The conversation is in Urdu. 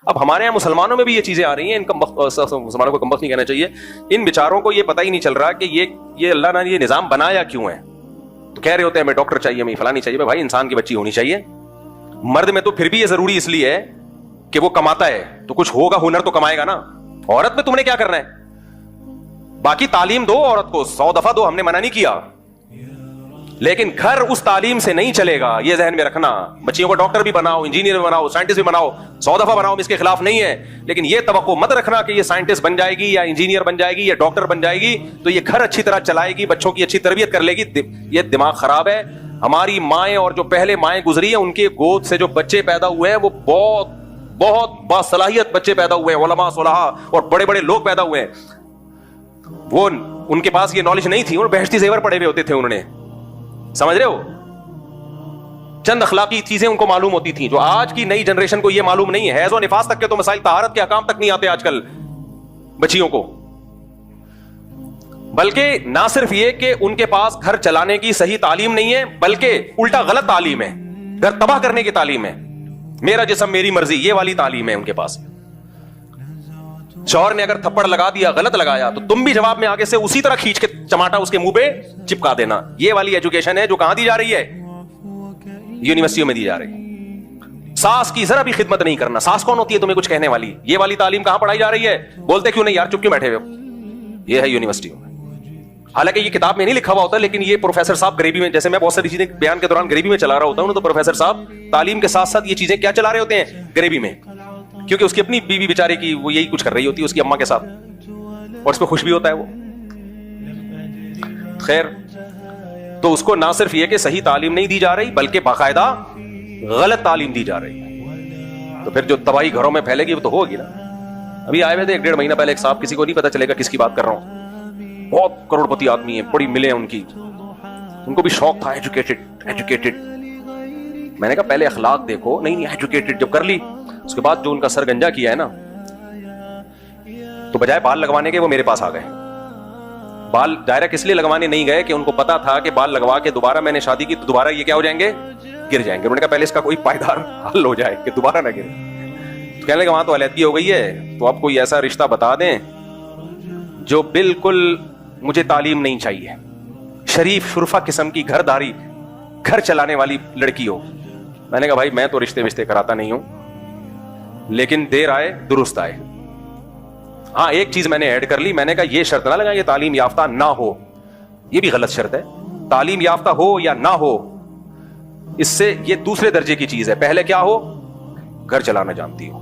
اب ہمارے یہاں مسلمانوں میں بھی یہ چیزیں آ رہی ہیں, مسلمانوں کو کمبخت نہیں کہنا چاہیے, ان بیچاروں کو یہ پتہ ہی نہیں چل رہا کہ یہ اللہ نے یہ نظام بنایا کیوں ہے. تو کہہ رہے ہوتے ہیں ہمیں ڈاکٹر چاہیے, ہمیں فلاں نہیں چاہیے. بھائی انسان کی بچی ہونی چاہیے. مرد میں تو پھر بھی یہ ضروری اس لیے ہے کہ وہ کماتا ہے تو کچھ ہوگا, ہنر تو کمائے گا نا. عورت میں تم نے کیا کرنا ہے؟ باقی تعلیم دو عورت کو, 100 دفعہ دو, ہم نے منع نہیں کیا, لیکن گھر اس تعلیم سے نہیں چلے گا, یہ ذہن میں رکھنا. بچیوں کو ڈاکٹر بھی بناؤ, انجینئر بھی بناؤ, سائنٹسٹ بھی بناؤ, 100 دفعہ بناؤ, اس کے خلاف نہیں ہے, لیکن یہ توقع مت رکھنا کہ یہ سائنٹسٹ بن جائے گی یا انجینئر بن جائے گی یا ڈاکٹر بن جائے گی تو یہ گھر اچھی طرح چلائے گی, بچوں کی اچھی تربیت کر لے گی. یہ دماغ خراب ہے. ہماری مائیں اور جو پہلے مائیں گزری ہیں, ان کے گود سے جو بچے پیدا ہوئے ہیں وہ بہت بہت باصلاحیت بچے پیدا ہوئے ہیں, علماء صلحاء اور بڑے بڑے لوگ پیدا ہوئے ہیں. وہ ان کے پاس یہ نالج نہیں تھی, اور بہشتی زیور پڑے ہوئے ہوتے تھے انہوں نے, سمجھ رہے ہو, چند اخلاقی چیزیں ان کو معلوم ہوتی تھیں جو آج کی نئی جنریشن کو یہ معلوم نہیں ہے. حیض و نفاس تک کے تو مسائل, طہارت کے احکام تک نہیں آتے آج کل بچیوں کو. بلکہ نہ صرف یہ کہ ان کے پاس گھر چلانے کی صحیح تعلیم نہیں ہے, بلکہ الٹا غلط تعلیم ہے, گھر تباہ کرنے کی تعلیم ہے, میرا جسم میری مرضی, یہ والی تعلیم ہے ان کے پاس. شوہر نے اگر تھپڑ لگا دیا, غلط لگایا, تو تم بھی جواب میں آگے سے اسی طرح کھینچ کے چماٹا اس کے منہ پہ چپکا دینا. یہ والی ایجوکیشن ہے جو کہاں دی جا رہی ہے؟ یونیورسٹیوں میں دی جا رہی ہے. ساس کی ذرا بھی خدمت نہیں کرنا. ساس کون ہوتی ہے تمہیں کچھ کہنے والی؟ یہ والی تعلیم کہاں پڑھائی جا رہی ہے؟ بولتے کیوں نہیں یار, چپ کیوں بیٹھے ہوئے؟ یہ ہے یونیورسٹیوں میں. حالانکہ یہ کتاب میں نہیں لکھا ہوا ہوتا, لیکن یہ پروفیسر صاحب غریبی میں, جیسے میں بہت ساری چیزیں بیان کے دوران غریبی میں چلا رہا ہوتا ہوں, تو پروفیسر صاحب تعلیم کے ساتھ ساتھ یہ چیزیں کیا چلا رہے ہوتے ہیں؟ غریبی میں. کیونکہ اس کی اپنی بیوی بیچارے کی وہ یہی کچھ کر رہی ہوتی ہے اس کی اماں کے ساتھ, اور اس پہ خوش بھی ہوتا ہے وہ. خیر, تو اس کو نہ صرف یہ کہ صحیح تعلیم نہیں دی جا رہی, بلکہ باقاعدہ غلط تعلیم دی جا رہی ہے. تو پھر جو تباہی گھروں میں پھیلے گی وہ تو ہوگی نا. ابھی آئے ہوئے تھے 1.5 مہینہ پہلے ایک صاحب, کسی کو نہیں پتا چلے گا کس کی بات کر رہا ہوں, بہت کروڑ پتی آدمی ہیں, بڑی ملیں ان کی, ان کو بھی شوق تھا ایجوکیٹڈ. میں نے کہا پہلے اخلاق دیکھو. نہیں ایجوکیٹڈ جب کر لی, اس کے بعد جو ان کا سر گنجا کیا ہے نا, تو بجائے بال لگوانے کے وہ میرے پاس آ گئے. بال ڈائریکٹ اس لیے لگوانے نہیں گئے کہ ان کو پتا تھا کہ بال لگوا کے دوبارہ میں نے شادی کی تو دوبارہ یہ کیا ہو جائیں گے, گر جائیں گے. انہوں نے کہا پہلے اس کا کوئی پائیدار حل ہو جائے کہ دوبارہ نہ گرے. تو کہنے لگے وہاں تو علیحدگی ہو گئی ہے, تو اب کوئی ایسا رشتہ بتا دیں جو بالکل, مجھے تعلیم نہیں چاہیے, شریف شرفا قسم کی گھرداری, گھر چلانے والی لڑکی ہو. میں نے کہا بھائی میں تو رشتے کراتا نہیں ہوں, لیکن دیر آئے درست آئے. ہاں ایک چیز میں نے ایڈ کر لی, میں نے کہا یہ شرط نہ لگائیں یہ تعلیم یافتہ نہ ہو, یہ بھی غلط شرط ہے. تعلیم یافتہ ہو یا نہ ہو, اس سے یہ دوسرے درجے کی چیز ہے. پہلے کیا ہو, گھر چلانا جانتی ہو.